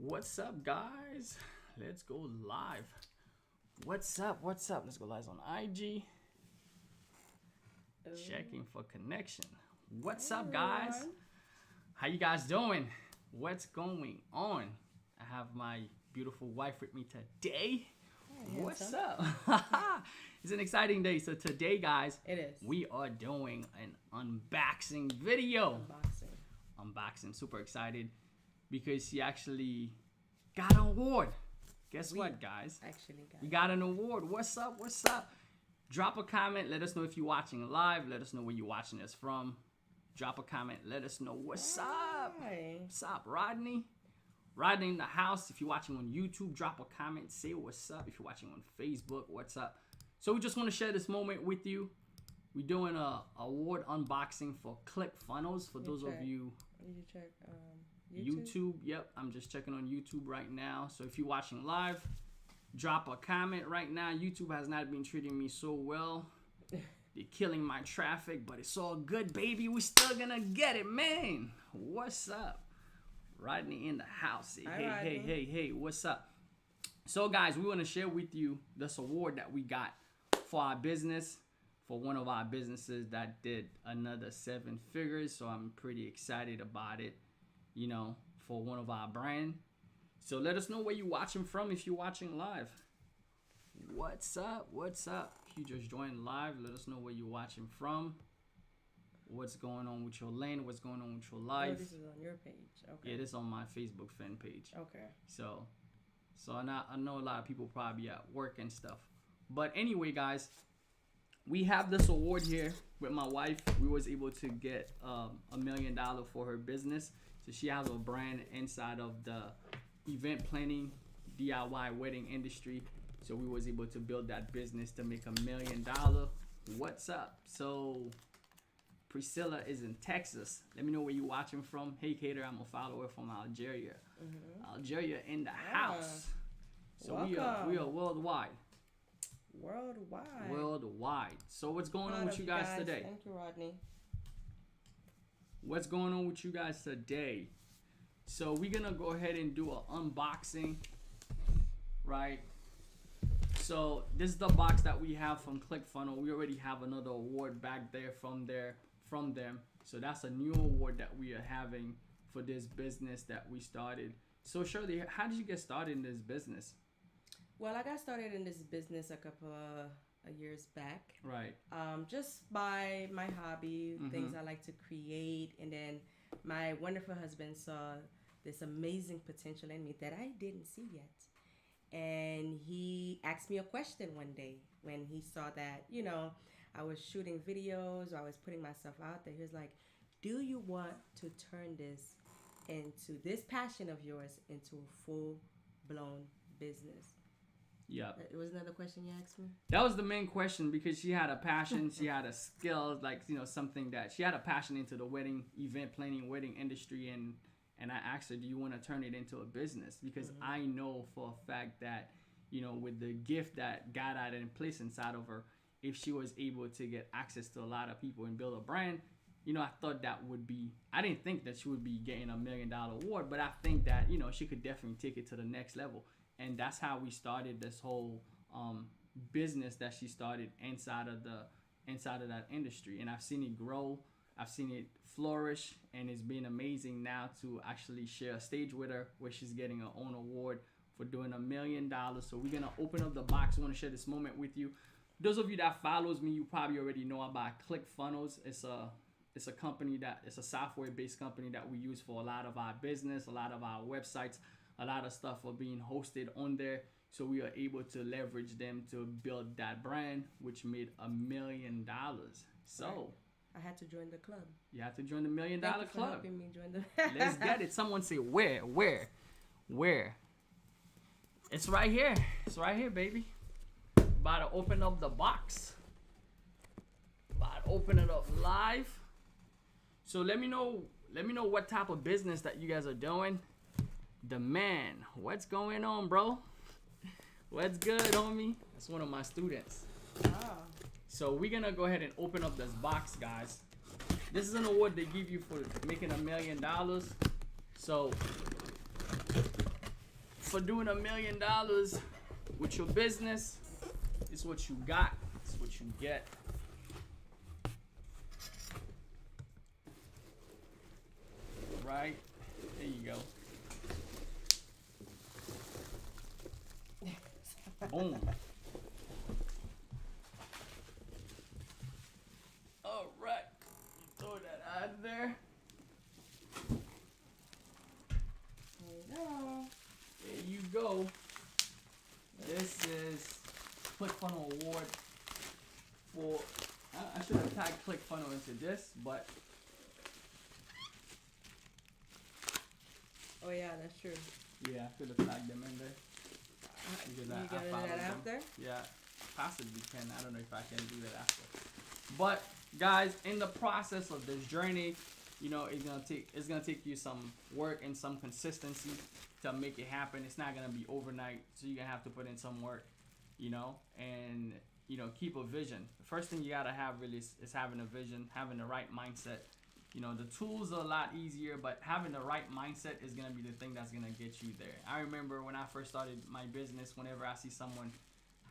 What's up, guys? Let's go live. What's up? What's up? Let's go live on IG. Checking for connection. What's up, guys? How you guys doing? What's going on? I have my beautiful wife with me today. What's up? It's an exciting day. So today, guys, it is. We are doing an unboxing video. Unboxing. Super excited because she actually got an award. Guess what, guys? We got an award. What's up? What's up? Drop a comment. Let us know if you're watching live. Let us know where you're watching us from. Drop a comment. Let us know what's up. What's up, Rodney? Rodney in the house. If you're watching on YouTube, drop a comment. Say what's up. If you're watching on Facebook, what's up? So we just want to share this moment with you. We're doing a award unboxing for Clickfunnels. For those of you, did you check YouTube? Yep, I'm just checking on YouTube right now. So if you're watching live, drop a comment right now. YouTube has not been treating me so well. They're killing my traffic, but it's all good, baby. We're still gonna get it, man. What's up? Rodney in the house. Hey, what's up? So guys, we want to share with you this award that we got for our business, for one of our businesses that did another 7 figures. So I'm pretty excited about it, you know, for one of our brand. So let us know where you're watching from if you're watching live. What's up? What's up? If you just joined live, let us know where you're watching from. What's going on with your lane? What's going on with your life? Oh, this is on your page. Okay. Yeah, this is on my Facebook fan page. Okay. So I know a lot of people probably at work and stuff. But anyway, guys, we have this award here with my wife. We was able to get $1 million for her business. So she has a brand inside of the event planning, DIY wedding industry. So we was able to build that business to make $1 million. What's up? So Priscilla is in Texas. Let me know where you're watching from. Hey, Kater, I'm a follower from Algeria. Algeria in the house. So we are worldwide. Worldwide. So what's going on with you guys today? Thank you, Rodney. What's going on with you guys today? So we're gonna go ahead and do an unboxing, right? So this is the box that we have from ClickFunnels. We already have another award back there from them. So that's a new award that we are having for this business that we started. So Shirley, how did you get started in this business? Well, I got started in this business a couple of years back. Right. Just by my hobby, things I like to create, and then my wonderful husband saw this amazing potential in me that I didn't see yet. And he asked me a question one day when he saw that, you know, I was shooting videos, I was putting myself out there. He was like, do you want to turn this passion of yours into a full-blown business? Yeah. It was another question you asked me? That was the main question because she had a passion, she had a skill, like, you know, something that she had a passion into the wedding, event planning, wedding industry. And I asked her, do you want to turn it into a business? Because I know for a fact that, you know, with the gift that God had in place inside of her, if she was able to get access to a lot of people and build a brand, you know, I thought that would be, I didn't think that she would be getting $1 million award, but I think that, you know, she could definitely take it to the next level. And that's how we started this whole business that she started inside of that industry. And I've seen it grow. I've seen it flourish, and it's been amazing now to actually share a stage with her where she's getting her own award for doing $1 million. So we're gonna open up the box. I want to share this moment with you. Those of you that follows me, you probably already know about Clickfunnels. It's a company it's a software-based company that we use for a lot of our business, a lot of our websites, a lot of stuff are being hosted on there. So we are able to leverage them to build that brand, which made $1 million. So. Right. I had to join the club. You have to join the $1 Million Thank you for Club. helping me join the Let's get it. Someone say where? It's right here. It's right here, baby. About to open up the box. About to open it up live. So let me know what type of business that you guys are doing. The man, what's going on, bro? What's good, homie? That's one of my students. Oh. So we're gonna go ahead and open up this box, guys. This is an award they give you for making $1 million. So for doing $1 million with your business. It's what you got. It's what you get. Right? There you go. Boom. All right. Throw that out of there. There you go. This is ClickFunnels Award for. I should have tagged ClickFunnels into this, but. Oh yeah, that's true. Yeah, I could have tagged them in there. You got that after? Yeah, possibly can. I don't know if I can do that after. But guys, in the process of this journey, you know, it's gonna take you some work and some consistency to make it happen. It's not gonna be overnight, so you're gonna have to put in some work, you know, and you know, keep a vision. The first thing you gotta have really is having a vision, having the right mindset. You know, the tools are a lot easier, but having the right mindset is gonna be the thing that's gonna get you there. I remember when I first started my business, whenever I see someone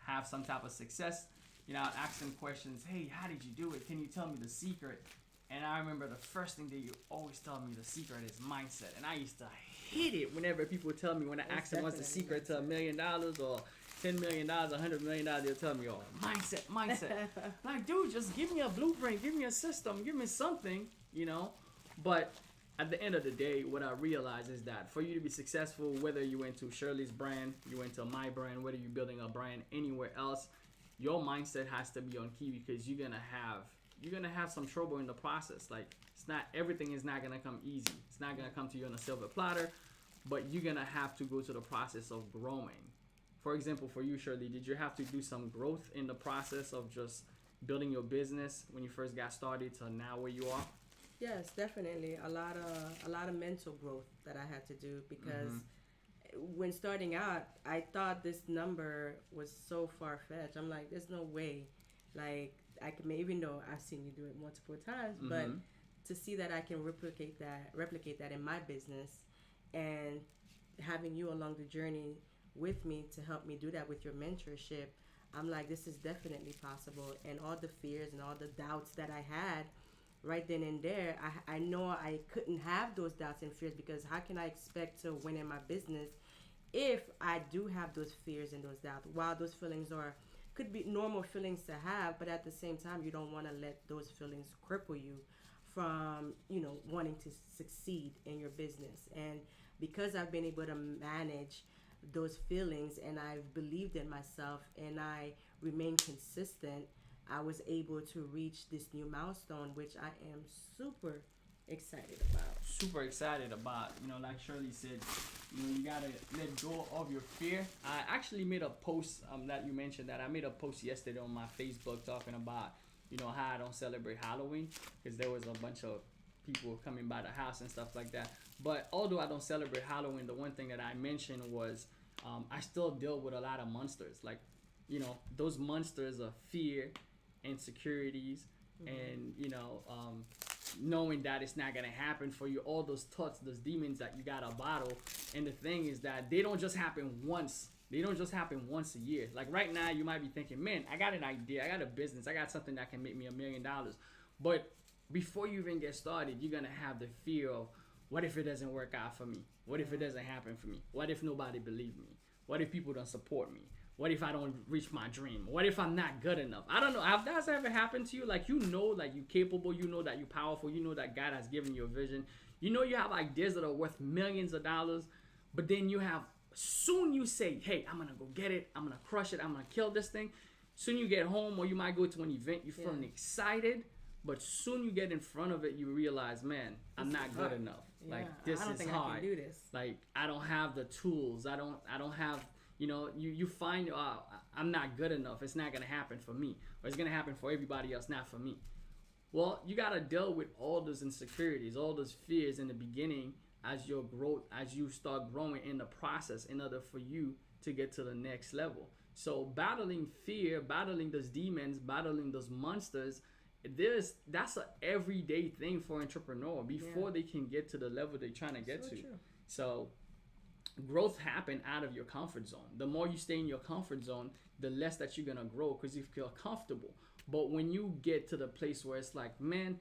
have some type of success, you know, I'd ask them questions. Hey, how did you do it? Can you tell me the secret? And I remember the first thing that you always tell me, the secret is mindset. And I used to hate it whenever people tell me, when I ask them what's the secret to $1 million or $10 million, $100 million, they'll tell me, oh, mindset. Like, dude, just give me a blueprint, give me a system, give me something, you know. But at the end of the day, what I realize is that for you to be successful, whether you went to Shirley's brand, you went to my brand, whether you're building a brand anywhere else, your mindset has to be on key, because you're gonna have some trouble in the process. Like, everything is not gonna come easy. It's not gonna come to you on a silver platter, but you're gonna have to go to the process of growing. For example, for you, Shirley, did you have to do some growth in the process of just building your business when you first got started to now where you are? Yes, definitely. A lot of mental growth that I had to do, because when starting out, I thought this number was so far-fetched. I'm like, there's no way. Like, I can, even though I've seen you do it multiple times, but to see that I can replicate that in my business, and having you along the journey with me to help me do that with your mentorship, I'm like, this is definitely possible. And all the fears and all the doubts that I had right then and there, I know I couldn't have those doubts and fears, because how can I expect to win in my business if I do have those fears and those doubts? While those feelings could be normal feelings to have, but at the same time, you don't want to let those feelings cripple you from, you know, wanting to succeed in your business. And because I've been able to manage those feelings, and I've believed in myself, and I remain consistent, I was able to reach this new milestone, which I am super excited about. Super excited about. You know, like Shirley said, you know, you gotta let go of your fear. I actually made a post that you mentioned that. I made a post yesterday on my Facebook talking about, you know, how I don't celebrate Halloween, because there was a bunch of people coming by the house and stuff like that. But although I don't celebrate Halloween, the one thing that I mentioned was I still deal with a lot of monsters. Like, you know, those monsters of fear, insecurities, and, you know, knowing that it's not gonna happen for you, all those thoughts, those demons that you gotta battle. And the thing is that they don't just happen once. They don't just happen once a year. Like right now, you might be thinking, man, I got an idea, I got a business, I got something that can make me $1 million. But before you even get started, you're gonna have the fear of, what if it doesn't work out for me? What if it doesn't happen for me? What if nobody believes me? What if people don't support me? What if I don't reach my dream? What if I'm not good enough? I don't know. Have that ever happened to you? Like, you know, like you're capable, you know that you're powerful, you know that God has given you a vision. You know you have ideas that are worth millions of dollars, but then soon you say, hey, I'm gonna go get it, I'm gonna crush it, I'm gonna kill this thing. Soon you get home, or you might go to an event, you're feeling excited, but soon you get in front of it, you realize, man, I'm not good enough. Yeah, like, this I don't is think hard. I can do this. Like, I don't have the tools. I don't have, you know, you find, I'm not good enough. It's not going to happen for me. Or it's going to happen for everybody else, not for me. Well, you got to deal with all those insecurities, all those fears in the beginning as you start growing in the process, in order for you to get to the next level. So battling fear, battling those demons, battling those monsters, that's an everyday thing for entrepreneur before they can get to the level they're trying to get to. True. So growth happen out of your comfort zone. The more you stay in your comfort zone, the less that you're gonna grow because you feel comfortable. But when you get to the place where it's like, man,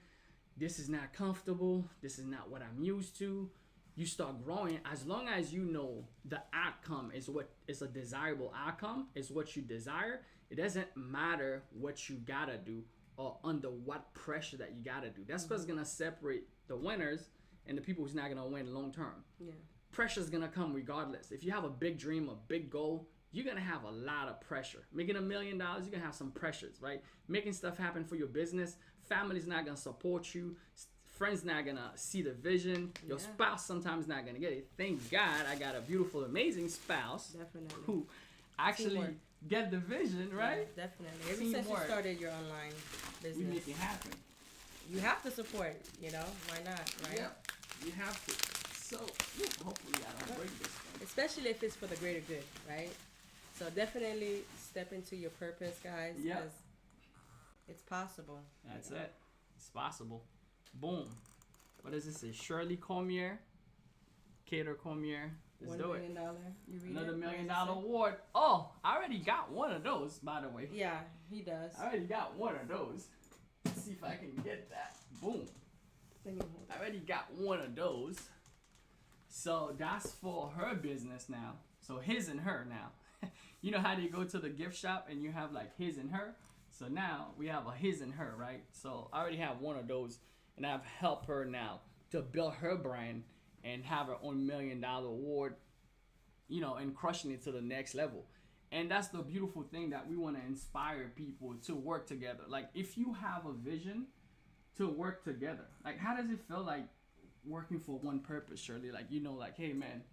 this is not comfortable, this is not what I'm used to, you start growing. As long as you know the outcome is what is a desirable outcome, is what you desire, it doesn't matter what you gotta do or under what pressure that you gotta do. That's what's gonna separate the winners and the people who's not gonna win long term. Yeah. Pressure's gonna come regardless. If you have a big dream, a big goal, you're gonna have a lot of pressure. Making $1 million, you're gonna have some pressures, right? Making stuff happen for your business, family's not gonna support you, friends not gonna see the vision, your spouse sometimes not gonna get it. Thank God I got a beautiful, amazing spouse. Definitely. Who actually get the vision, right? Yeah, definitely. Ever since you started your online business, we make it happen. You have to support, you know, why not, right? Yep, you have to. So, hopefully I don't break this thing. Especially if it's for the greater good, right? So definitely step into your purpose, guys, because it's possible. That's it. It's possible. Boom. What does this say? Shirley Cormier, Cater Cormier. Let's do it. $1 million. You read Another it? $1 million award. Oh, I already got one of those, by the way. Yeah, he does. I already got one of those. Let's see if I can get that. Boom. I already got one of those. So that's for her business now. So his and her now. You know how they go to the gift shop and you have like his and her? So now we have a his and her, right? So I already have one of those and I've helped her now to build her brand and have her own $1 million award, you know, and crushing it to the next level. And that's the beautiful thing, that we want to inspire people to work together. Like if you have a vision to work together, like how does it feel like working for one purpose, Shirley? Like, you know, like, hey man,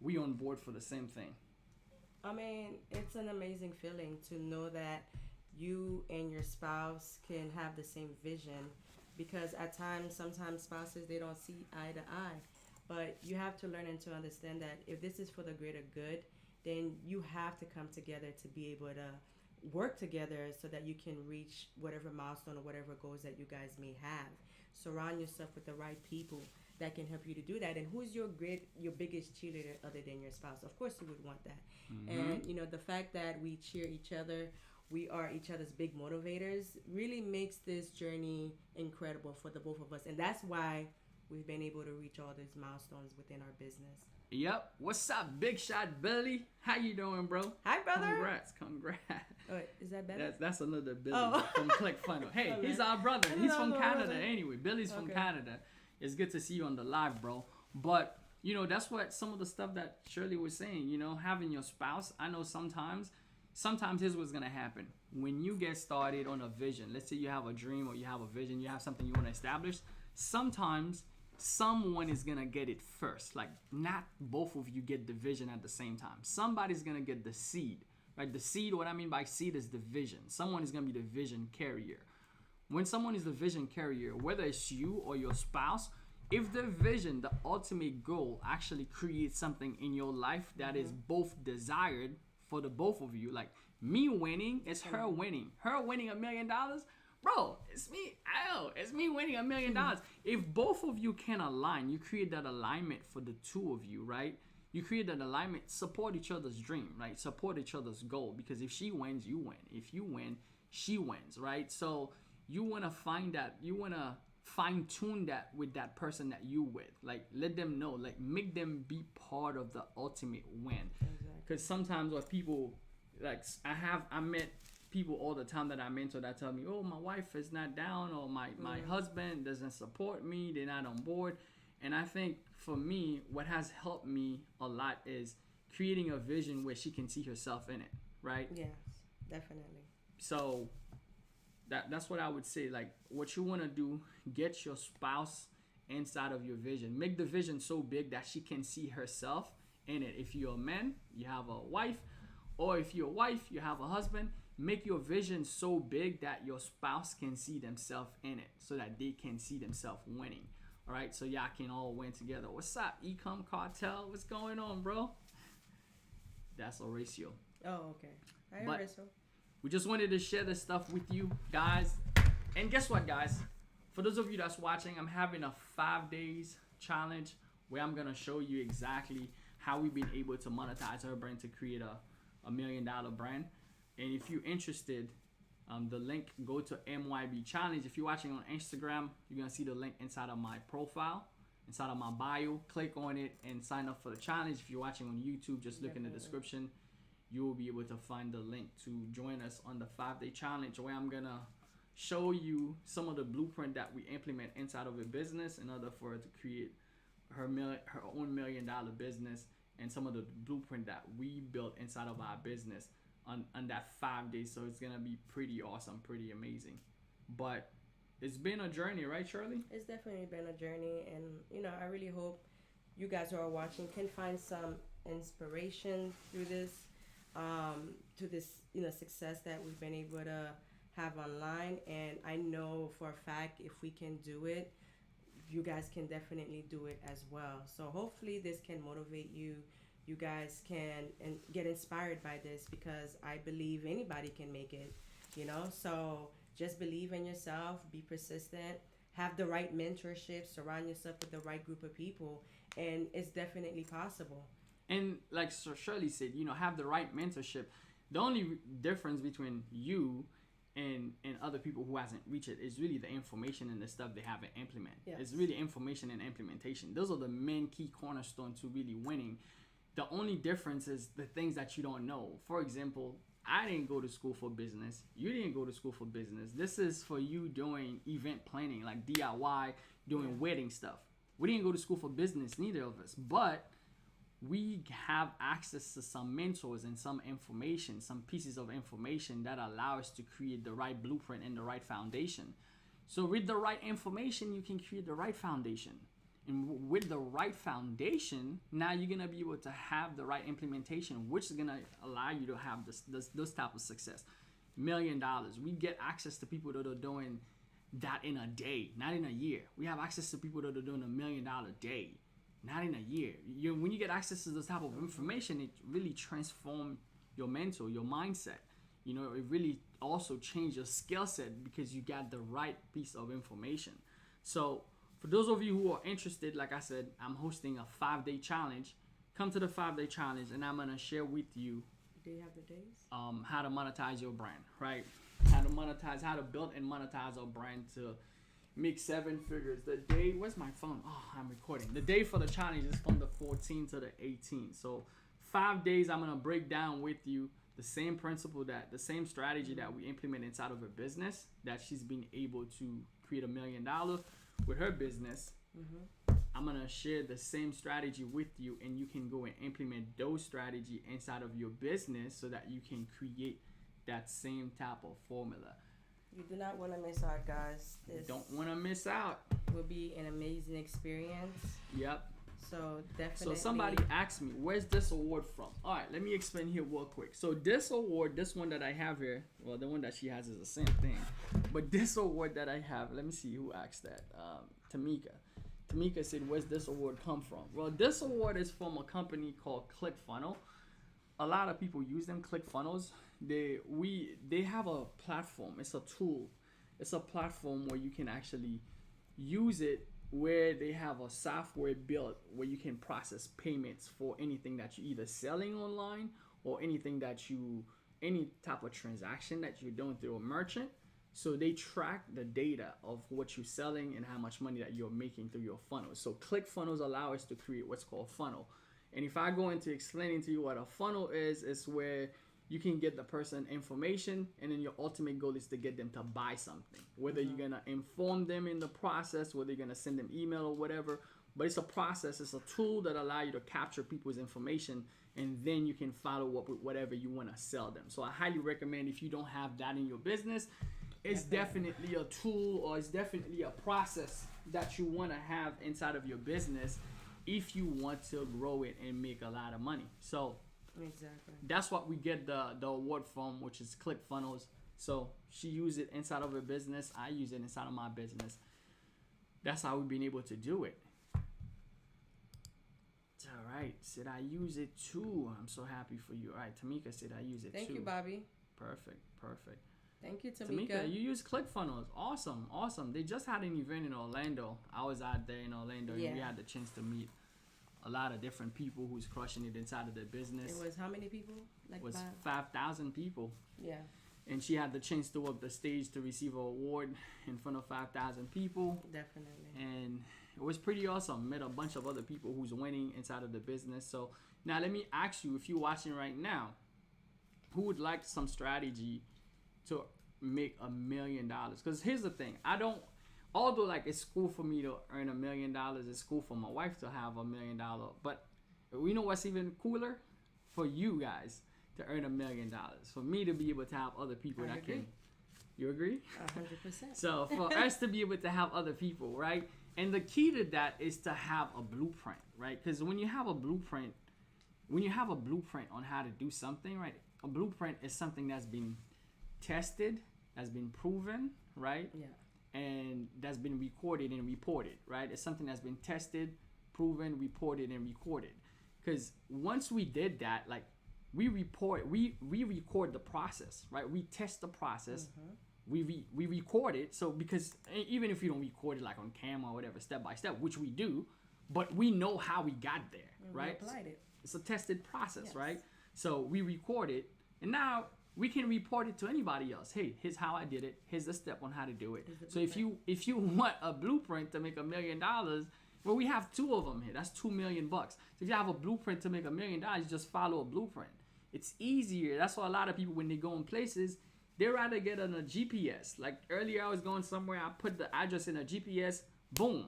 we on board for the same thing. I mean, it's an amazing feeling to know that you and your spouse can have the same vision, because at times, sometimes spouses, they don't see eye to eye. But you have to learn and to understand that if this is for the greater good, then you have to come together to be able to work together so that you can reach whatever milestone or whatever goals that you guys may have. Surround yourself with the right people that can help you to do that. And who's your biggest cheerleader other than your spouse? Of course you would want that. And you know, the fact that we cheer each other, we are each other's big motivators, really makes this journey incredible for the both of us. And that's why we've been able to reach all these milestones within our business. Yep. What's up, Big Shot Billy? How you doing, bro? Hi, brother. Congrats. Oh, is that better? That's another Billy from Clickfunnels. Hey, he's our brother. He's from Canada anyway. Billy's from Canada. It's good to see you on the live, bro. But, you know, that's what some of the stuff that Shirley was saying, you know, having your spouse. I know sometimes here's what's going to happen. When you get started on a vision, let's say you have a dream or you have a vision, you have something you want to establish, sometimes someone is going to get it first. Like, not both of you get the vision at the same time. Somebody's going to get the seed, right? The seed, what I mean by seed is the vision. Someone is going to be the vision carrier. When someone is the vision carrier, whether it's you or your spouse, if the vision, the ultimate goal, actually creates something in your life that is both desired for the both of you, like me winning, it's her winning. Her winning $1 million, bro, it's me. It's me winning $1 million. If both of you can align, you create that alignment for the two of you, right? You create that alignment, support each other's dream, right? Support each other's goal, because if she wins, you win. If you win, she wins, right? So you want to find that, you want to fine tune that with that person that you with. Like, let them know, like, make them be part of the ultimate win. Because sometimes what people, like, I met people all the time that I mentor that tell me, oh, my wife is not down, or my husband doesn't support me, they're not on board. And I think for me, what has helped me a lot is creating a vision where she can see herself in it, right? Yes, definitely. So that's what I would say. Like, what you want to do, get your spouse inside of your vision. Make the vision so big that she can see herself in it. If you're a man, you have a wife, or if you're a wife, you have a husband. Make your vision so big that your spouse can see themselves in it, so that they can see themselves winning. All right, so y'all can all win together. What's up, Ecom Cartel? What's going on, bro? That's Horatio. Oh, okay. Hi, Horatio. We just wanted to share this stuff with you guys. And guess what, guys? For those of you that's watching, I'm having a 5 days challenge where I'm going to show you exactly how we've been able to monetize her brand to create a $1 million brand. And if you're interested, the link, go to MYB Challenge. If you're watching on Instagram, you're gonna see the link inside of my profile, inside of my bio. Click on it and sign up for the challenge. If you're watching on YouTube, just look in the description. You will be able to find the link to join us on the 5-day challenge, where I'm gonna show you some of the blueprint that we implement inside of a business in order for her to create her own $1 million business, and some of the blueprint that we built inside of our business on that 5 days. So it's gonna be pretty awesome, pretty amazing. But it's been a journey, right, Shirley? It's definitely been a journey, and I really hope you guys who are watching can find some inspiration through this, to this success that we've been able to have online. And I know for a fact, if we can do it, you guys can definitely do it as well. So hopefully this can motivate you. You guys can and get inspired by this, because I believe anybody can make it, So just believe in yourself, be persistent, have the right mentorship, surround yourself with the right group of people, and it's definitely possible. And like Shirley said, have the right mentorship. The only difference between you and other people who hasn't reached it is really the information and the stuff they haven't implemented. Yes. It's really information and implementation. Those are the main key cornerstones to really winning. The only difference is the things that you don't know. For example, I didn't go to school for business. You didn't go to school for business. This is for you doing event planning, like DIY, doing wedding stuff. We didn't go to school for business, neither of us. But we have access to some mentors and some information, some pieces of information that allow us to create the right blueprint and the right foundation. So with the right information, you can create the right foundation. And with the right foundation, now you're going to be able to have the right implementation, which is going to allow you to have this type of success. $1 million. We get access to people that are doing that in a day, not in a year. We have access to people that are doing $1 million a day, not in a year. When you get access to this type of information, it really transforms your mental, your mindset. It really also changes your skill set, because you got the right piece of information. So for those of you who are interested, like I said, I'm hosting a 5-day challenge. Come to the 5-day challenge, and I'm going to share with you. Do you have the days? How to monetize your brand, right? How to build and monetize our brand to make 7 figures. The day, where's my phone? Oh, I'm recording. The day for the challenge is from the 14th to the 18th. So 5 days, I'm going to break down with you the same principle, the same strategy that we implement inside of a business, that she's been able to create $1 million with her business. I'm gonna share the same strategy with you, and you can go and implement those strategy inside of your business so that you can create that same type of formula. You do not want to miss out, guys. This don't want to miss out. Will be an amazing experience. Yep. So definitely. So somebody asked me, where's this award from? All right, let me explain here real quick. So this award, this one that I have here, well, the one that she has is the same thing. But this award that I have, let me see who asked that. Tamika. Tamika said, where's this award come from? Well, this award is from a company called Clickfunnels. A lot of people use them, Clickfunnels. They have a platform. It's a tool. It's a platform where you can actually use it, where they have a software built where you can process payments for anything that you're either selling online or any type of transaction that you're doing through a merchant. So they track the data of what you're selling and how much money that you're making through your funnel. So Clickfunnels allow us to create what's called funnel. And if I go into explaining to you what a funnel is, it's where you can get the person information, and then your ultimate goal is to get them to buy something. Whether you're going to inform them in the process, whether you're going to send them email or whatever. But it's a process. It's a tool that allows you to capture people's information, and then you can follow up with whatever you want to sell them. So I highly recommend, if you don't have that in your business, it's definitely a tool, or it's definitely a process that you want to have inside of your business if you want to grow it and make a lot of money. So exactly, that's what we get the award from, which is Clickfunnels. So she used it inside of her business. I use it inside of my business. That's how we've been able to do it. All right. Said I use it too. I'm so happy for you. All right. Tamika said I use it too. Thank you, Bobby. Perfect. Thank you, Tamika. You use Clickfunnels. Awesome. They just had an event in Orlando. I was out there in Orlando, and we had the chance to meet a lot of different people who's crushing it inside of their business. It was how many people? Like it was 5,000 people. Yeah. And she had the chance to walk the stage to receive an award in front of 5,000 people. Definitely. And it was pretty awesome. Met a bunch of other people who's winning inside of the business. So now let me ask you, if you're watching right now, who would like some strategy to make $1 million? Because here's the thing, although like it's cool for me to earn $1 million, it's cool for my wife to have $1 million, but we know what's even cooler? For you guys to earn $1 million, for me to be able to have other people I that agree. can. You agree? 100%. So for us to be able to have other people, right? And the key to that is to have a blueprint, right? Because when you have a blueprint on how to do something, right? A blueprint is something that's been tested, that's been proven, right? Yeah. And that's been recorded and reported, right? It's something that's been tested, proven, reported, and recorded. Because once we did that, like we record the process, right? We test the process. We record it. So because even if you don't record it like on camera or whatever, step by step, which we do, but we know how we got there, right? We applied it. It's a tested process, Yes. right? So we record it, and now we can report it to anybody else. Hey, here's how I did it. Here's the step on how to do it. So if you want a blueprint to make $1 million, well, we have 2 of them here. That's $2 million. So if you have a blueprint to make $1 million, you just follow a blueprint. It's easier. That's why a lot of people, when they go in places, they rather get on a GPS. Like earlier, I was going somewhere. I put the address in a GPS. Boom.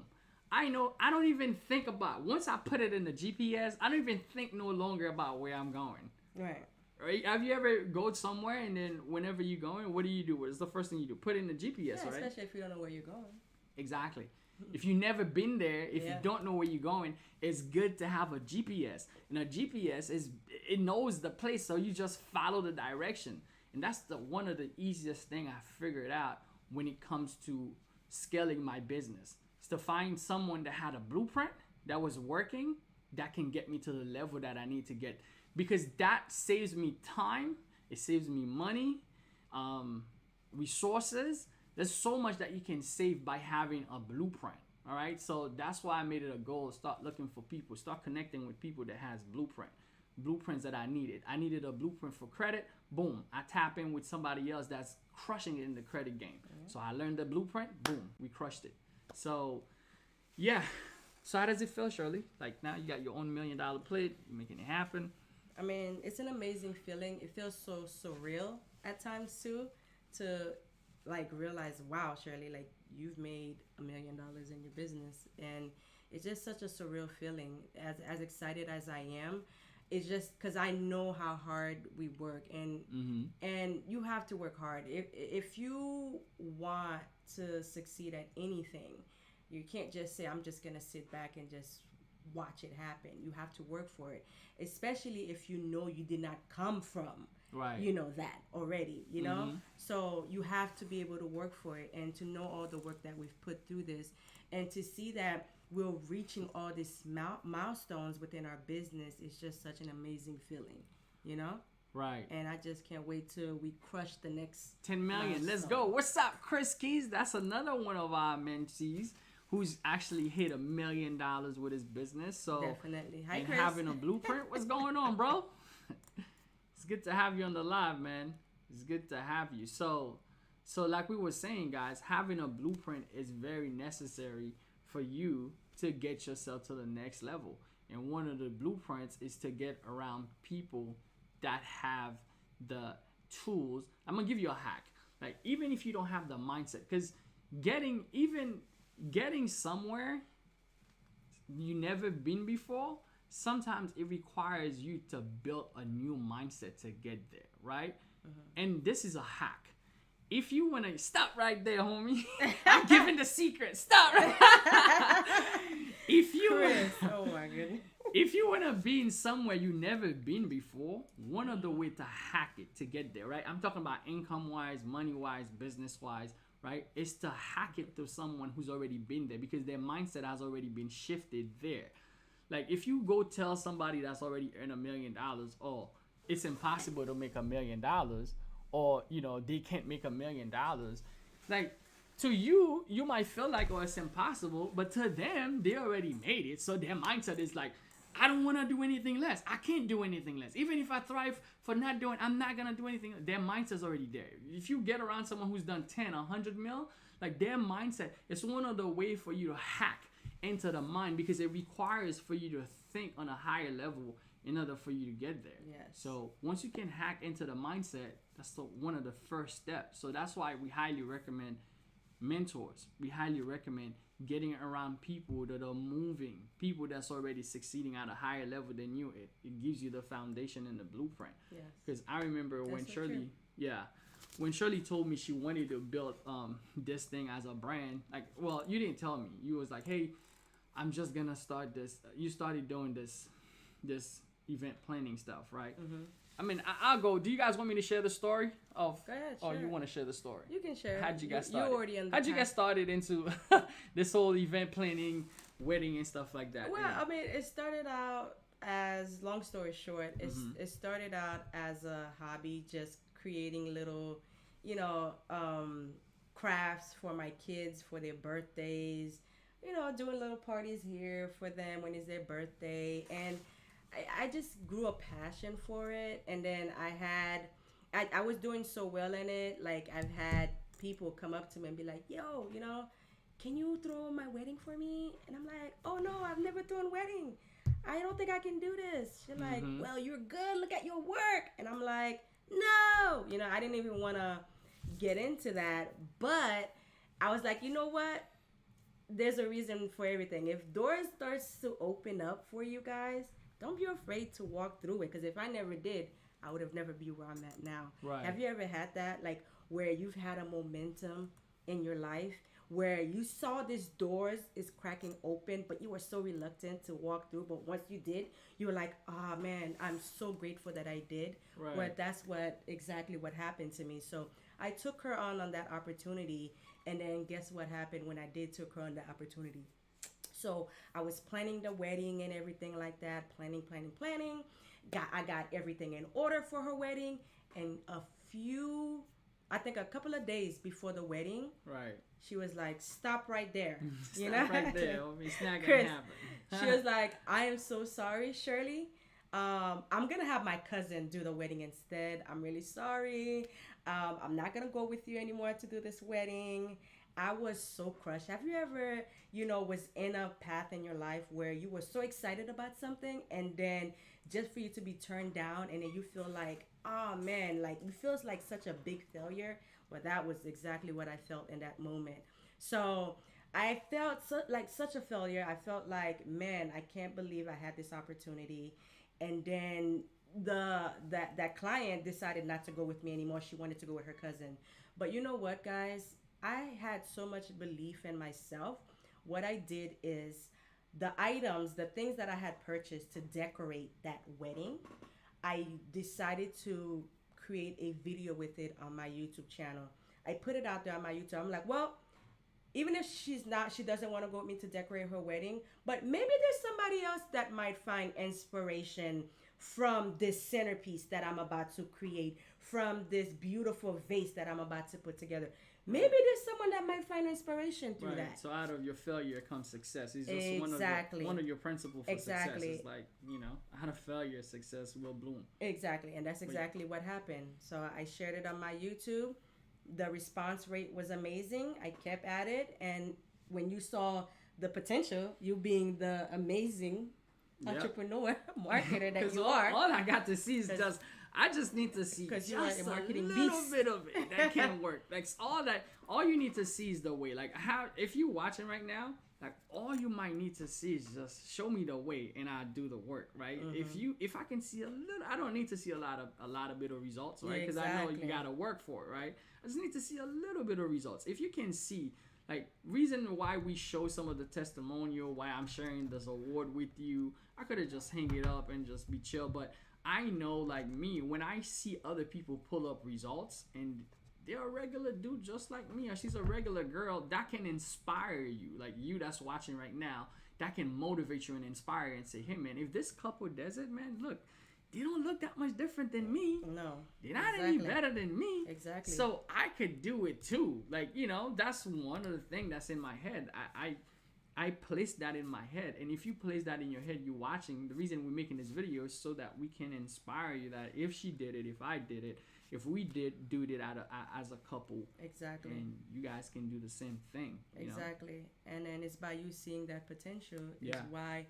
I don't even think about, once I put it in the GPS, I don't even think no longer about where I'm going. Right. Right? Have you ever go somewhere and then whenever you're going, what do? What's the first thing you do? Put it in the GPS, Yeah, right? especially if you don't know where you're going. Exactly. If you've never been there, if you don't know where you're going, it's good to have a GPS. And a GPS it knows the place, so you just follow the direction. And that's one of the easiest thing I figured out when it comes to scaling my business. Is to find someone that had a blueprint that was working, that can get me to the level that I need to get. Because that saves me time, it saves me money, resources. There's so much that you can save by having a blueprint. All right, so that's why I made it a goal. Start looking for people, start connecting with people that has blueprints that I needed. I needed a blueprint for credit. Boom, I tap in with somebody else that's crushing it in the credit game. So I learned the blueprint. Boom, we crushed it. So yeah. So how does it feel, Shirley? Like now you got your own $1 million plate. You're making it happen. I mean, it's an amazing feeling. It feels so surreal at times too, to like realize, wow, Shirley, like you've made $1 million in your business, and it's just such a surreal feeling. As excited as I am, it's just because I know how hard we work, and you have to work hard. If you want to succeed at anything, you can't just say, I'm just gonna sit back and just watch it happen. You have to work for it, especially if you know you did not come from that already, so you have to be able to work for it, and to know all the work that we've put through this, and to see that we're reaching all these milestones within our business is just such an amazing feeling, Right. And I just can't wait till we crush the next 10 million. milestone. Let's go. What's up, Chris Keys? That's another one of our mentees who's actually hit $1 million with his business. So definitely. Hi, and Chris. having a blueprint. What's going on, bro? It's good to have you on the live, man. It's good to have you. So like we were saying, guys, having a blueprint is very necessary for you to get yourself to the next level. And one of the blueprints is to get around people that have the tools. I'm gonna give you a hack. Like even if you don't have the mindset, because getting somewhere you never been before, sometimes it requires you to build a new mindset to get there, right? And this is a hack. If you want to stop right there, homie. I'm giving the secret. Stop right. Chris, oh my goodness. If you want to be in somewhere you never been before, one of the way to hack it to get there, right? I'm talking about income-wise, money-wise, business-wise, right? Is to hack it to someone who's already been there, because their mindset has already been shifted there. Like if you go tell somebody that's already earned $1 million, oh, it's impossible to make $1 million, or they can't make $1 million. Like to you, you might feel like, oh, it's impossible, but to them, they already made it. So their mindset is like, I don't want to do anything less. I can't do anything less. Even if I thrive for not doing, I'm not going to do anything. Their mindset's already there. If you get around someone who's done 10, 100 mil, like their mindset, it's one of the ways for you to hack into the mind, because it requires for you to think on a higher level in order for you to get there. Yes. So once you can hack into the mindset, that's one of the first steps. So that's why we highly recommend mentors. We highly recommend getting around people that are moving, people that's already succeeding at a higher level than you. It gives you the foundation and the blueprint. Yes. Because I remember when so Shirley, true. when Shirley told me she wanted to build this thing as a brand, like, well, you didn't tell me. You was like, hey, I'm just gonna start this. You started doing this event planning stuff, right? Mm-hmm. I mean, I'll go. Do you guys want me to share the story of? Go ahead. Oh, sure. you want to share the story? You can share. How'd you get started? You already in the How'd you get started into this whole event planning, wedding, and stuff like that? Well, I mean, it started out as, long story short, it started out as a hobby, just creating little, crafts for my kids for their birthdays. Doing little parties here for them when it's their birthday. And I just grew a passion for it. And then I was doing so well in it. Like, I've had people come up to me and be like, yo, can you throw my wedding for me? And I'm like, oh no, I've never thrown wedding. I don't think I can do this. She's like, well, you're good. Look at your work. And I'm like, no. I didn't even want to get into that. But I was like, you know what? There's a reason for everything. If doors starts to open up for you guys, don't be afraid to walk through it. Because if I never did, I would have never be where I'm at now. Right. Have you ever had that? Like, where you've had a momentum in your life where you saw these doors is cracking open, but you were so reluctant to walk through. But once you did, you were like, oh man, I'm so grateful that I did. Right. Well, that's exactly what happened to me. So I took her on that opportunity. And then guess what happened when I did took her on the opportunity? So I was planning the wedding and everything like that, planning. I got everything in order for her wedding. And I think a couple of days before the wedding, right, she was like, stop right there. Right there. It's not going to happen. She was like, I am so sorry, Shirley. I'm going to have my cousin do the wedding instead. I'm really sorry. I'm not going to go with you anymore to do this wedding. I was so crushed. Have you ever, was in a path in your life where you were so excited about something and then just for you to be turned down and then you feel like, oh man, like it feels like such a big failure? Well, that was exactly what I felt in that moment. So I felt like such a failure. I felt like, man, I can't believe I had this opportunity. And then that client decided not to go with me anymore. She wanted to go with her cousin. But you know what, guys? I had so much belief in myself. What I did is the things that I had purchased to decorate that wedding, I decided to create a video with it on my YouTube channel. I put it out there on my YouTube. I'm like, well, even if she doesn't want to go with me to decorate her wedding, but maybe there's somebody else that might find inspiration from this centerpiece that I'm about to create, from this beautiful vase that I'm about to put together. Maybe there's someone that might find inspiration through that. So out of your failure comes success. It's just one of your principles for success. It's like, out of failure, success will bloom. Exactly. And that's exactly what happened. So I shared it on my YouTube. The response rate was amazing. I kept at it. And when you saw the potential, you being the amazing entrepreneur, marketer that you are. All I got to see is I just need to see just a little bit of it that can work. Like all you need to see is the way. Like if you're watching right now, like all you might need to see is just show me the way and I'll do the work, right? Mm-hmm. If I can see a little, I don't need to see a lot of bit of results, right? Because I know you gotta work for it, right? I just need to see a little bit of results. If you can see, like, reason why we show some of the testimonial, why I'm sharing this award with you, I could have just hang it up and just be chill, but I know, like me, when I see other people pull up results and they're a regular dude just like me, or she's a regular girl, that can inspire you. Like you that's watching right now, that can motivate you and inspire you and say, hey man, if this couple does it, man, look, they don't look that much different than me. No. They're not any better than me. Exactly. So I could do it too. Like, that's one of the things that's in my head. I place that in my head. And if you place that in your head, you're watching. The reason we're making this video is so that we can inspire you that if she did it, if I did it, if we did do it as a couple, exactly, and you guys can do the same thing. Exactly. And then it's by you seeing that potential is Yeah. why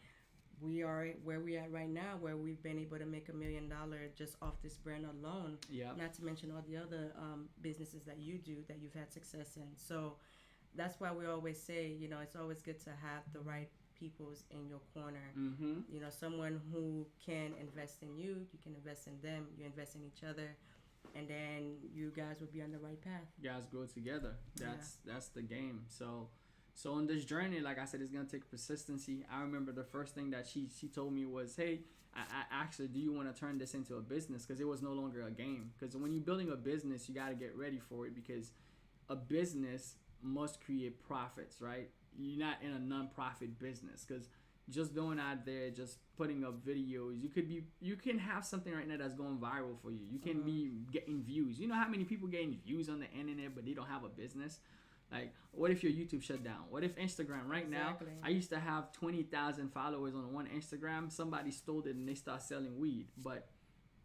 we are where we are right now, where we've been able to make $1 million just off this brand alone. Yeah. Not to mention all the other businesses that you do that you've had success in. So that's why we always say, you know, it's always good to have the right peoples in your corner. Mm-hmm. You know, someone who can invest in you, you can invest in them, you invest in each other, and then you guys will be on the right path. You guys grow together. That's the game. So on this journey, like I said, it's gonna take persistency. I remember the first thing that she told me was, hey, I asked her, do you want to turn this into a business? Because it was no longer a game. Because when you're building a business, you got to get ready for it, because a business must create profits, right? You're not in a non-profit business, because just going out there, just putting up videos, you can have something right now that's going viral for you. You can be getting views. You know how many people getting views on the internet, but they don't have a business? Like, what if your YouTube shut down? What if Instagram now? I used to have 20,000 followers on one Instagram. Somebody stole it and they start selling weed, but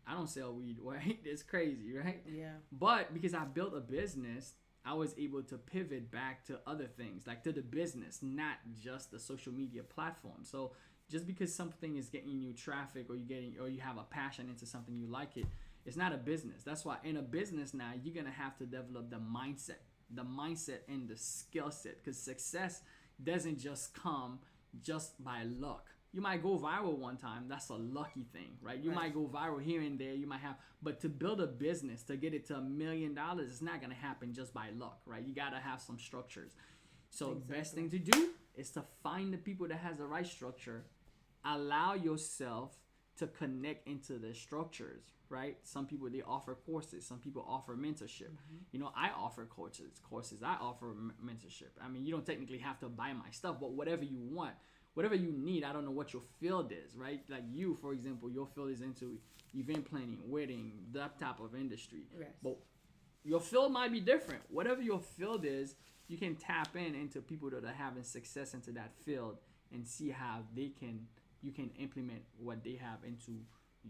I don't sell weed, right? It's crazy, right? Yeah. But because I built a business, I was able to pivot back to other things, like to the business, not just the social media platform. So just because something is getting you traffic, or you have a passion into something, you like it, it's not a business. That's why in a business now, you're gonna have to develop the mindset and the skill set, because success doesn't just come just by luck. You might go viral one time. That's a lucky thing, right? You might go viral here and there. You might have, but to build a business, to get it to $1 million, it's not going to happen just by luck, right? You got to have some structures. So the best thing to do is to find the people that has the right structure. Allow yourself to connect into the structures, right? Some people, they offer courses. Some people offer mentorship. You know, I offer courses. I offer mentorship. I mean, you don't technically have to buy my stuff, but whatever you want, whatever you need. I don't know what your field is, right? Like you, for example, your field is into event planning, wedding, that type of industry. Yes. But your field might be different. Whatever your field is, you can tap into people that are having success into that field and see how you can implement what they have into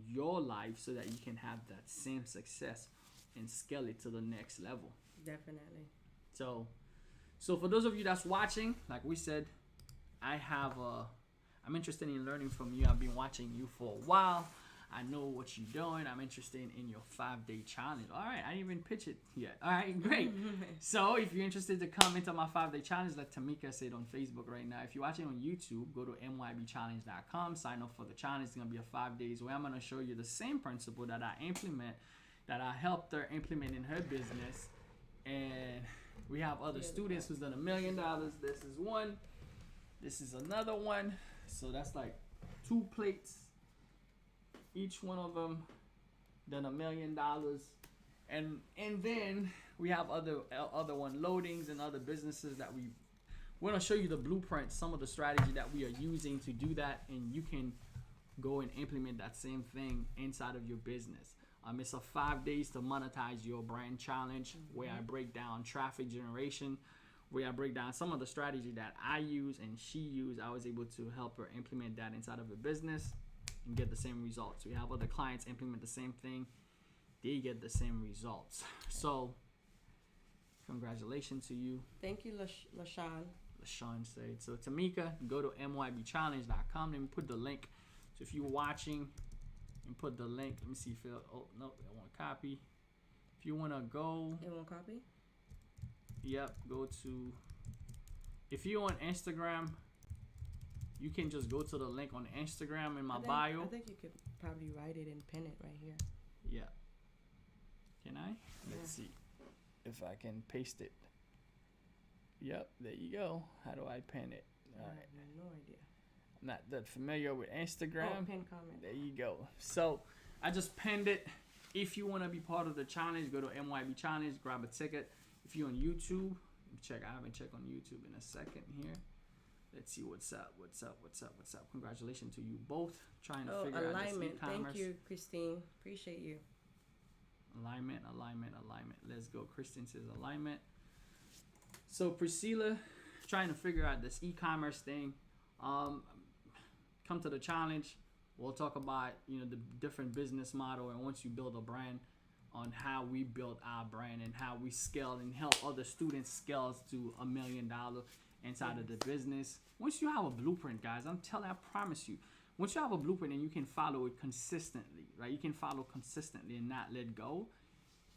your life, so that you can have that same success and scale it to the next level. Definitely. So for those of you that's watching, like we said, I'm interested in learning from you. I've been watching you for a while. I know what you're doing. I'm interested in your 5-day challenge. All right, I didn't even pitch it yet. All right, great. So if you're interested to come into my 5-day challenge, like Tamika said on Facebook right now, if you're watching on YouTube, go to mybchallenge.com, sign up for the challenge. It's going to be a 5 days where I'm going to show you the same principle that I helped her implement in her business. And we have other students who's done $1 million. This is one. This is another one. So that's like 2 plates. Each one of them done $1 million. And then we have other one loadings and other businesses that we're gonna show you the blueprint, some of the strategy that we are using to do that, and you can go and implement that same thing inside of your business. It's a 5 days to monetize your brand challenge, where I break down traffic generation, where I break down some of the strategy that I use and she used. I was able to help her implement that inside of a business and get the same results. We have other clients implement the same thing. They get the same results. So congratulations to you. Thank you, LaShawn. LaShawn said. So Tamika, go to mybchallenge.com. Let me put the link. So if you're watching, and put the link. Let me see if oh no, I want to copy. If you want to go, you want copy? Yep, go to, if you're on Instagram, you can just go to the link on Instagram in my bio. I think you could probably write it and pin it right here. Yeah. Can I? Let's see if I can paste it. Yep, there you go. How do I pin it? All right. I have no idea. I'm not that familiar with Instagram. Oh, pin comment. There you go. So I just pinned it. If you want to be part of the challenge, go to MYB Challenge, grab a ticket. If you're on YouTube, check. I haven't checked on YouTube in a second here. Let's see what's up. Congratulations to you both. Trying to figure out this e-commerce. Thank you, Christine. Appreciate you. Alignment. Let's go. Kristen says alignment. So Priscilla, trying to figure out this e-commerce thing, come to the challenge. We'll talk about, the different business model, and once you build a brand, on how we built our brand and how we scale and help other students scale to $1 million inside of the business. Once you have a blueprint, guys, I promise you, once you have a blueprint and you can follow it consistently, right? You can follow consistently and not let go.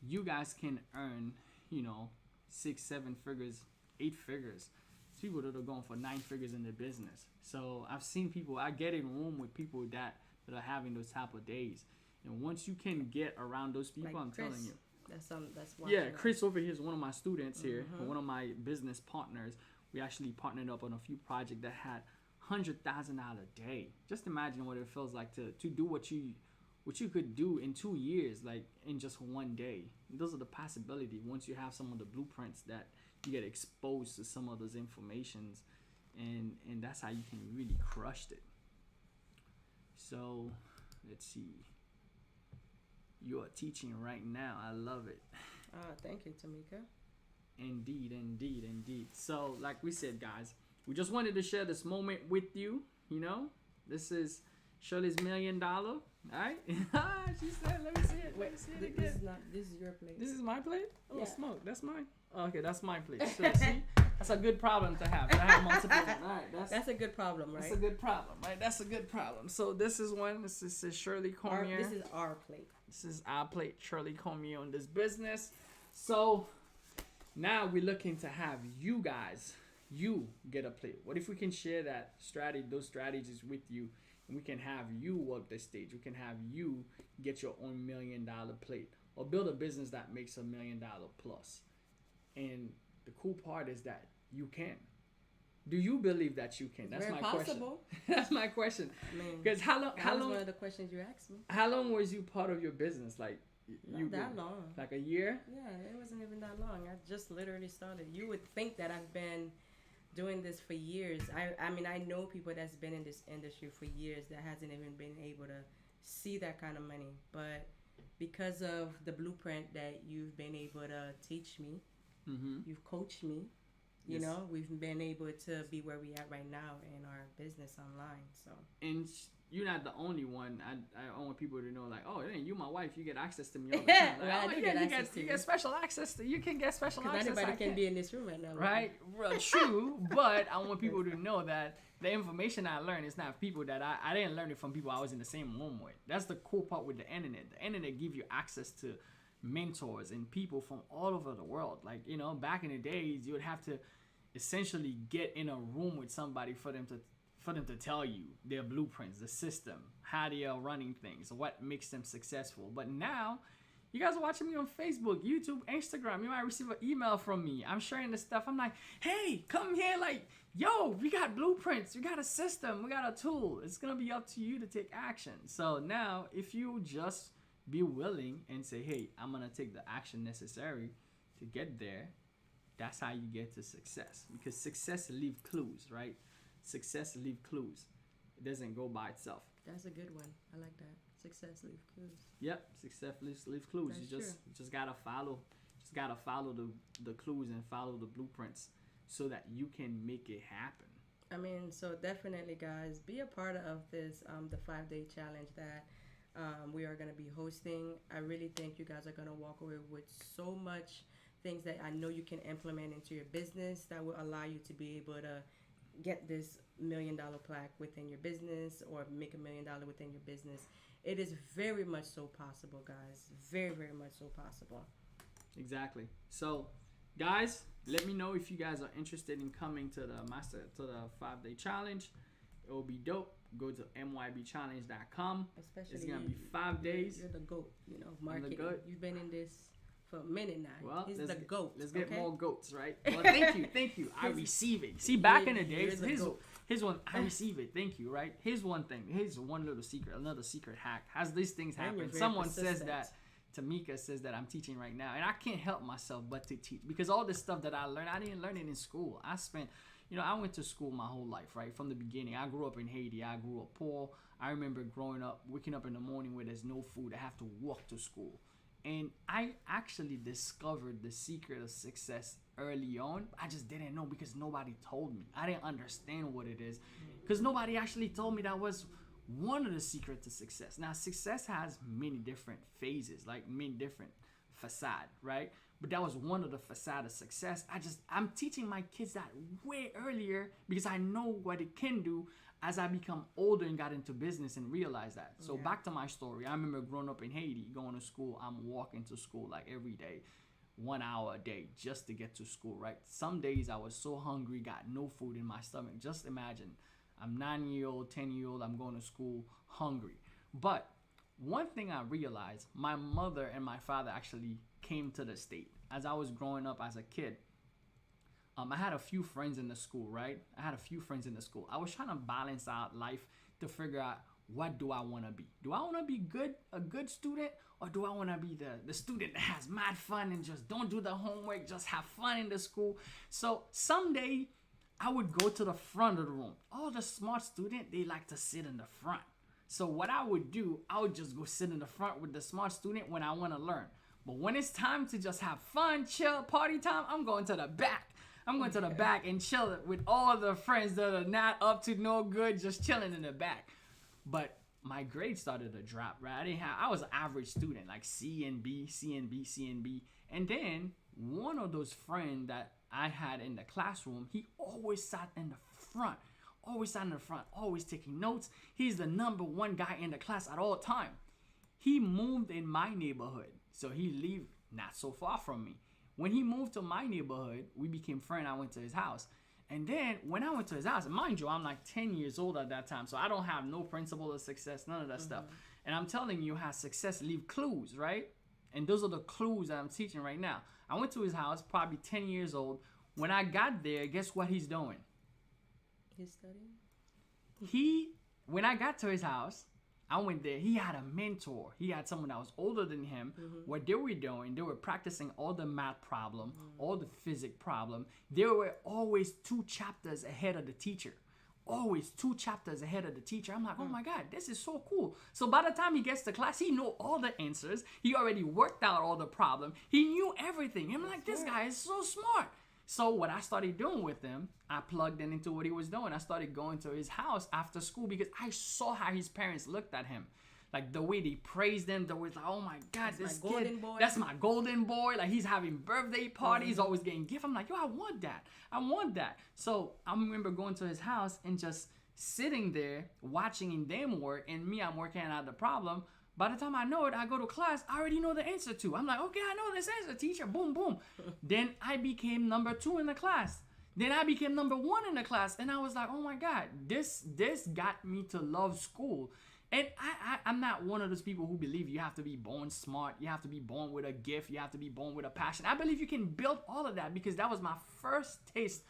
You guys can earn, 6, 7 figures, 8 figures. There's people that are going for 9 figures in their business. So I've seen people, I get in room with people that are having those type of days. And once you can get around those people, like I'm Chris. telling you. That's one. Yeah, Chris over here is one of my students here, Mm-hmm. one of my business partners. We actually partnered up on a few projects that had $100,000 a day. Just imagine what it feels like to do what you could do in 2 years, like in just one day. And those are the possibilities. Once you have some of the blueprints, that you get exposed to some of those informations, and that's how you can really crush it. So let's see. You are teaching right now. I love it. Thank you, Tamika. Indeed. So, like we said, guys, we just wanted to share this moment with you. This is Shirley's $1 million. All right? She said, let me see it. Wait, see it again. This is your plate. This is my plate? Oh, Yeah. smoke. That's mine. Okay, that's my plate. So, see? That's a good problem to have. To have multiple. All right, that's a good problem, right? That's a good problem, right? That's a good problem. So, this is one. This is Shirley Cormier. This is our plate. This is our plate, Shirley Cormier, on this business. So now we're looking to have you guys, get a plate. What if we can share those strategies with you, and we can have you work the stage? We can have you get your own $1 million plate, or build a business that makes $1 million plus. And the cool part is that you can. Do you believe that you can? That's very my possible. question. That's my question. Because that was one of the questions you asked me. How long was you part of your business? Like, Not that long. Like a year? Yeah, it wasn't even that long. I just literally started. You would think that I've been doing this for years. I mean, I know people that's been in this industry for years that hasn't even been able to see that kind of money. But because of the blueprint that you've been able to teach me, you've coached me, Yes. we've been able to be where we at right now in our business online. So. And you're not the only one. I want people to know, like, oh, it ain't you, my wife. You get access to me all the time. Like, Well, I do get access to you you. get special access to. You can get special access. Because anybody can be in this room right now. Right? Well, true. But I want people to know that the information I learned is not people that I didn't learn it from people I was in the same room with. That's the cool part with the internet. The internet gives you access to mentors and people from all over the world. Like, back in the days, you would have to essentially get in a room with somebody for them to tell you their blueprints, the system, how they are running things, what makes them successful. But now, you guys are watching me on Facebook, YouTube, Instagram. You might receive an email from me. I'm sharing this stuff. I'm like, hey, come here. Like, yo, we got blueprints. We got a system. We got a tool. It's going to be up to you to take action. So now, if you just be willing and say, hey, I'm going to take the action necessary to get there, that's how you get to success. Because success leaves clues, right? Success leaves clues. It doesn't go by itself. That's a good one. I like that. Success leaves clues. Yep, success leaves clues. That's You just gotta follow the clues and follow the blueprints so that you can make it happen. I mean, so definitely, guys, be a part of this the 5-day challenge that we are going to be hosting. I really think you guys are going to walk away with so much things that I know you can implement into your business that will allow you to be able to get this $1 million plaque within your business or make $1 million within your business. It is very much so possible, guys. Very, very much so possible. Exactly. So, guys, let me know if you guys are interested in coming to the 5-day challenge. It will be dope. Go to mybchallenge.com. Especially it's gonna be 5 days. You're the GOAT, marketing. the GOAT. You've been in this for a minute now. Well, He's the GOAT. Let's get okay? more goats, right? Well, thank you. I receive it. See, back in the days, here's one. I receive it. Thank you, right? Here's one thing. Here's one little secret. Another secret hack. Has these things happen? Someone says that. Tamika says that I'm teaching right now, and I can't help myself but to teach because all this stuff that I learned, I didn't learn it in school. I spent, I went to school my whole life, right? From the beginning. I grew up in Haiti. I grew up poor. I remember growing up, waking up in the morning where there's no food. I have to walk to school. And I actually discovered the secret of success early on. I just didn't know because nobody told me. I didn't understand what it is because nobody actually told me that was one of the secrets to success. Now, success has many different phases, like many different facade, right? But that was one of the facade of success. I'm teaching my kids that way earlier because I know what it can do as I become older and got into business and realized that. So back to my story. I remember growing up in Haiti, going to school. I'm walking to school like every day, 1 hour a day just to get to school, right? Some days I was so hungry, got no food in my stomach. Just imagine, I'm 9-year-old, 10-year-old, I'm going to school hungry. But one thing I realized, my mother and my father actually came to the state. As I was growing up as a kid, I had a few friends in the school, right? I was trying to balance out life to figure out, what do I want to be? Do I want to be a good student, or do I want to be the student that has mad fun and just don't do the homework, just have fun in the school? So someday I would go to the front of the room. All the smart students, they like to sit in the front. So what I would do, I would just go sit in the front with the smart student when I want to learn. But when it's time to just have fun, chill, party time, I'm going to the back. I'm going to the back and chill with all the friends that are not up to no good, just chilling in the back. But my grades started to drop, right? I was an average student, like C and B, C and B, C and B. And then one of those friends that I had in the classroom, he always sat in the front, always taking notes. He's the number one guy in the class at all time. He moved in my neighborhood, so he lived not so far from me. When he moved to my neighborhood, we became friends. I went to his house. And then when I went to his house, mind you, I'm like 10 years old at that time, so I don't have no principle of success, none of that stuff. And I'm telling you how success leave clues, right? And those are the clues that I'm teaching right now. I went to his house, probably 10 years old. When I got there, guess what he's doing? He's studying? When I got to his house, I went there. He had a mentor. He had someone that was older than him. What they were doing, they were practicing all the math problem, all the physics problem. They were always 2 chapters ahead of the teacher. Always 2 chapters ahead of the teacher. I'm like, oh my God, this is so cool. So by the time he gets to class, he know all the answers. He already worked out all the problem. He knew everything. I'm like, this guy is so smart. So what I started doing with him, I plugged in into what he was doing. I started going to his house after school because I saw how his parents looked at him. Like the way they praised him, the way like, oh my God, that's this kid, that's my golden boy. Like he's having birthday parties, always getting gifts. I'm like, yo, I want that. So I remember going to his house and just sitting there watching them work, and me, I'm working out the problem. By the time I know it, I go to class, I already know the answer to. I'm like, okay, I know this answer, teacher, boom, boom. Then I became number 2 in the class. Then I became number 1 in the class. And I was like, oh my God, this got me to love school. And I'm not one of those people who believe you have to be born smart. You have to be born with a gift. You have to be born with a passion. I believe you can build all of that because that was my first taste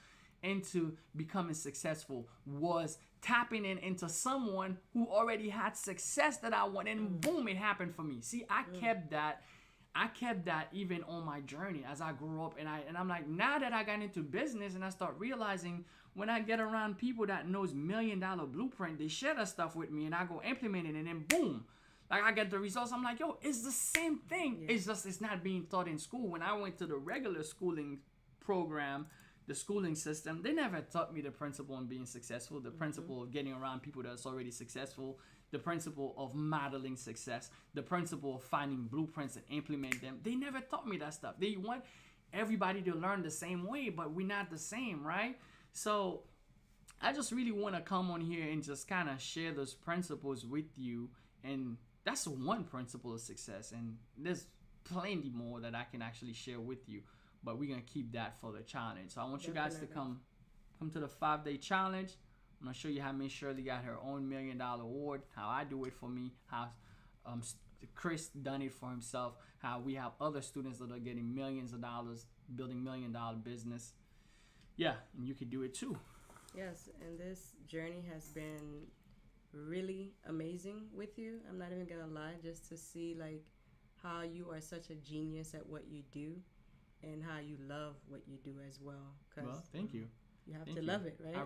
into becoming successful, was tapping into someone who already had success that I want, and boom, it happened for me. See, I kept that even on my journey as I grew up, and I'm like, now that I got into business and I start realizing when I get around people that knows $1 million blueprint, they share that stuff with me and I go implement it, and then boom, like I get the results. I'm like, yo, it's the same thing. It's just it's not being taught in school. When I went to the regular schooling program, the schooling system, they never taught me the principle of being successful, the principle of getting around people that's already successful, the principle of modeling success, the principle of finding blueprints and implement them. They never taught me that stuff. They want everybody to learn the same way, but we're not the same, right? So I just really want to come on here and just kind of share those principles with you. And that's one principle of success. And there's plenty more that I can actually share with you. But we're going to keep that for the challenge. So I want you guys to come to the 5-day challenge. I'm going to show you how Miss Shirley got her own $1 million award, how I do it for me, how Chris done it for himself, how we have other students that are getting millions of dollars, building $1 million business. Yeah, and you can do it too. Yes, and this journey has been really amazing with you. I'm not even going to lie, just to see like how you are such a genius at what you do. And how you love what you do as well. Well, thank you. You have to love it, right? I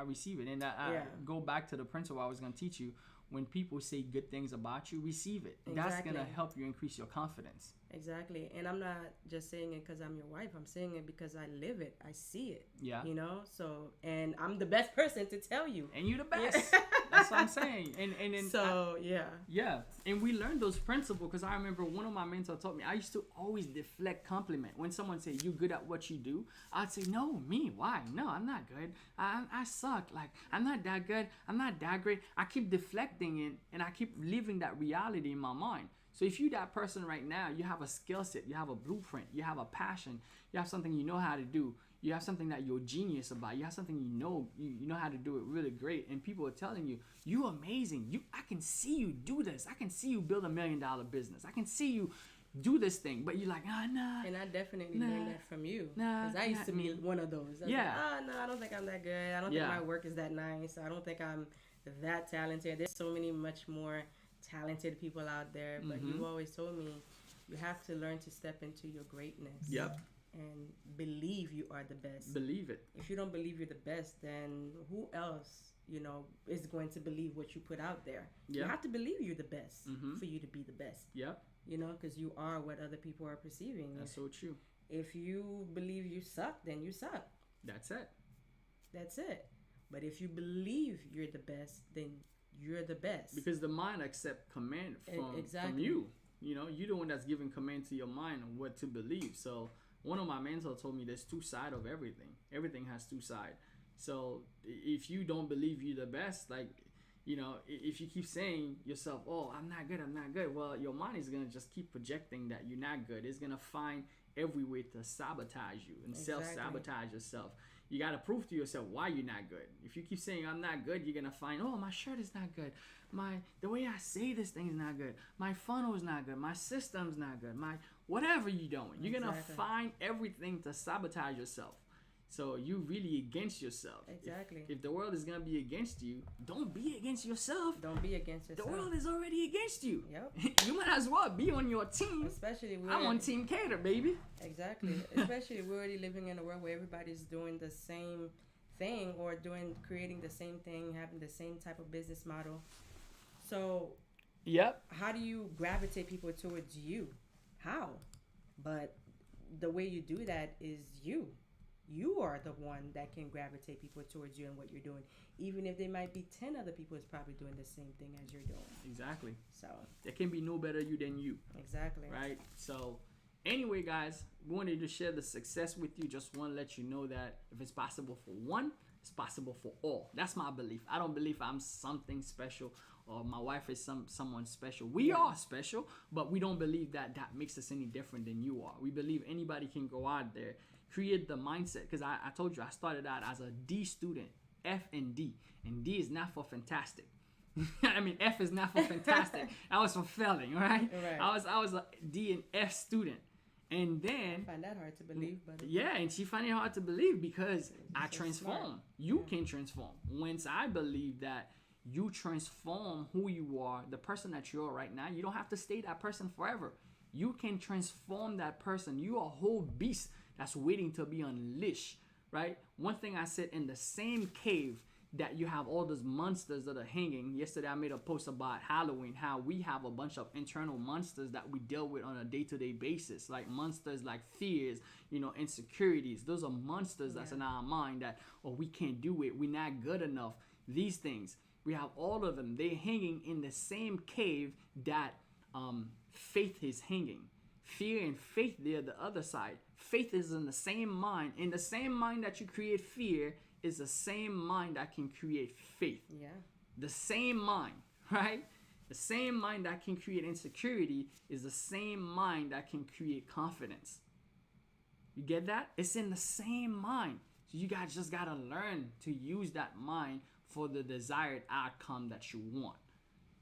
receive it. And I go back to the principle I was going to teach you. when people say good things about you, receive it. Exactly. That's going to help you increase your confidence. Exactly. And I'm not just saying it because I'm your wife. I'm saying it because I live it. I see it. Yeah. You know? So, and I'm the best person to tell you. And you're the best. That's what I'm saying. And so, yeah. Yeah. And we learned those principles because I remember one of my mentors taught me, I used to always deflect compliment. When someone say, you good at what you do? I'd say, no, me. Why? No, I'm not good. I suck. Like, I'm not that good. I'm not that great. I keep deflecting it and I keep living that reality in my mind. So if you're that person right now, you have a skill set, you have a blueprint, you have a passion, you have something you know how to do, you have something that you're genius about, you have something you know how to do it really great, and people are telling you, you're amazing. I can see you do this. I can see you build $1 million business. I can see you do this thing, but you're like, nah. And I definitely learned that from you. Because I used to be one of those. I was like, no, I don't think I'm that good. I don't think my work is that nice. I don't think I'm that talented. There's so many much more talented people out there, but you've always told me you have to learn to step into your greatness. Yep. And believe you are the best. Believe it. If you don't believe you're the best, then who else, is going to believe what you put out there? Yep. You have to believe you're the best for you to be the best. Yep. Because you are what other people are perceiving. That's so true. If you believe you suck, then you suck. That's it. That's it. But if you believe you're the best, then you're the best. Because the mind accepts command from you. You're the one that's giving command to your mind on what to believe. So one of my mentors told me there's two sides of everything. Everything has two sides. So if you don't believe you're the best, like, if you keep saying yourself, oh, I'm not good, well, your mind is going to just keep projecting that you're not good. It's going to find every way to sabotage you and self-sabotage yourself. You got to prove to yourself why you're not good. If you keep saying I'm not good, you're going to find, oh, my shirt is not good. The way I say this thing is not good. My funnel is not good. My system's not good. Whatever you're doing, you're going to find everything to sabotage yourself. So you really against yourself. Exactly. If the world is going to be against you, don't be against yourself. Don't be against yourself. The world is already against you. Yep. You might as well be on your team. Especially I'm on Team Cater, baby. Exactly. Especially we're already living in a world where everybody's doing the same thing or creating the same thing, having the same type of business model. So how do you gravitate people towards you? How? But the way you do that is you. You are the one that can gravitate people towards you and what you're doing. Even if there might be 10 other people who's probably doing the same thing as you're doing. Exactly. So there can be no better you than you. Exactly. Right? So anyway, guys, we wanted to share the success with you. Just want to let you know that if it's possible for one, it's possible for all. That's my belief. I don't believe I'm something special or my wife is someone special. We are special, but we don't believe that makes us any different than you are. We believe anybody can go out there, create the mindset. Because I told you I started out as a D student, F and D. And D is not for fantastic. I mean, F is not for fantastic. I was for failing, right? I was a D and F student. And then I find that hard to believe, but and she find it hard to believe because I transform. You can transform. Once I believe that you transform who you are, the person that you are right now, you don't have to stay that person forever. You can transform that person. You are a whole beast that's waiting to be unleashed, right? One thing I said, in the same cave that you have all those monsters that are hanging. Yesterday I made a post about Halloween, how we have a bunch of internal monsters that we deal with on a day-to-day basis, like monsters like fears, insecurities. Those are monsters that's in our mind that, we can't do it, we're not good enough. These things, we have all of them. They're hanging in the same cave that faith is hanging. Fear and faith, they're the other side. Faith is in the same mind. In the same mind that you create fear is the same mind that can create faith. Yeah. The same mind, right? The same mind that can create insecurity is the same mind that can create confidence. You get that? It's in the same mind. So you guys just got to learn to use that mind for the desired outcome that you want.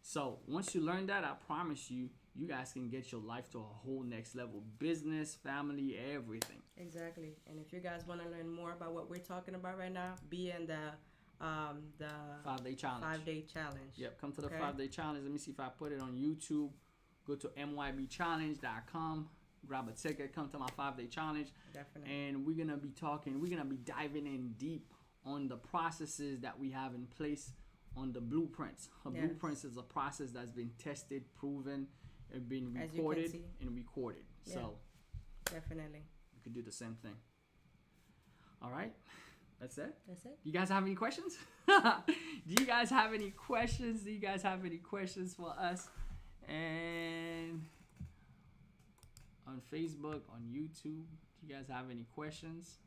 So once you learn that, I promise you, you guys can get your life to a whole next level. Business, family, everything. Exactly. And if you guys want to learn more about what we're talking about right now, be in the 5-day challenge. 5-day challenge. Yep, come to the 5-day challenge. Let me see if I put it on YouTube. Go to mybchallenge.com. Grab a ticket. Come to my 5-day challenge. Definitely. And we're going to be talking. We're going to be diving in deep on the processes that we have in place on the blueprints. Her Yes. blueprints is a process that's been tested, proven, and been As you can recorded see. and recorded. Yeah. So Definitely. you could do the same thing. All right, that's it. That's it. Do you guys have any questions? Do you guys have any questions? Do you guys have any questions for us? And on Facebook, on YouTube, do you guys have any questions?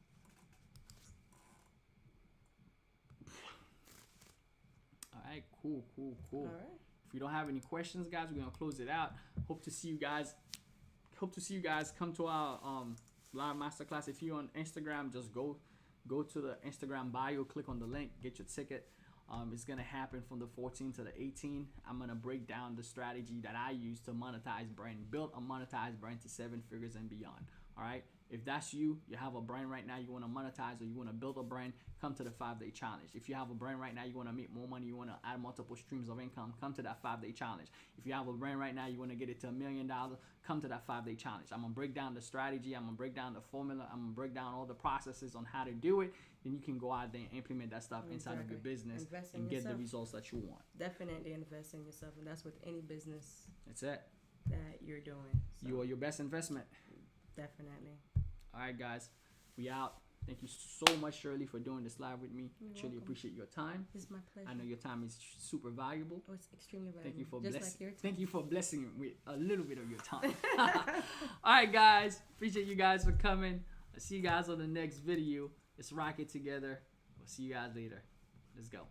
All right, cool. All right. If you don't have any questions, guys, we're gonna close it out. Hope to see you guys come to our live masterclass. If you're on Instagram, just go to the Instagram bio, click on the link, get your ticket. It's gonna happen from the 14th to the 18th. I'm gonna break down the strategy that I use to monetize brand, build a monetized brand to 7 figures and beyond. All right. If that's you have a brand right now, you want to monetize or you want to build a brand, come to the 5-day challenge. If you have a brand right now, you want to make more money, you want to add multiple streams of income, come to that 5-day challenge. If you have a brand right now, you want to get it to $1 million, come to that 5-day challenge. I'm going to break down the strategy. I'm going to break down the formula. I'm going to break down all the processes on how to do it. Then you can go out there and implement that stuff inside of your business and get the results that you want. Definitely invest in yourself. And that's with any business That's it. that you're doing. So You are your best investment. definitely. All right, guys, we out. Thank you so much, Shirley, for doing this live with me. You're Truly welcome. appreciate your time. It's my pleasure. I know your time is super valuable. Oh, it's extremely valuable. Thank you for Just blessing. like your time. Thank you for blessing me with a little bit of your time. All right, guys, appreciate you guys for coming. I'll see you guys on the next video. Let's rock it together. We'll see you guys later. Let's go.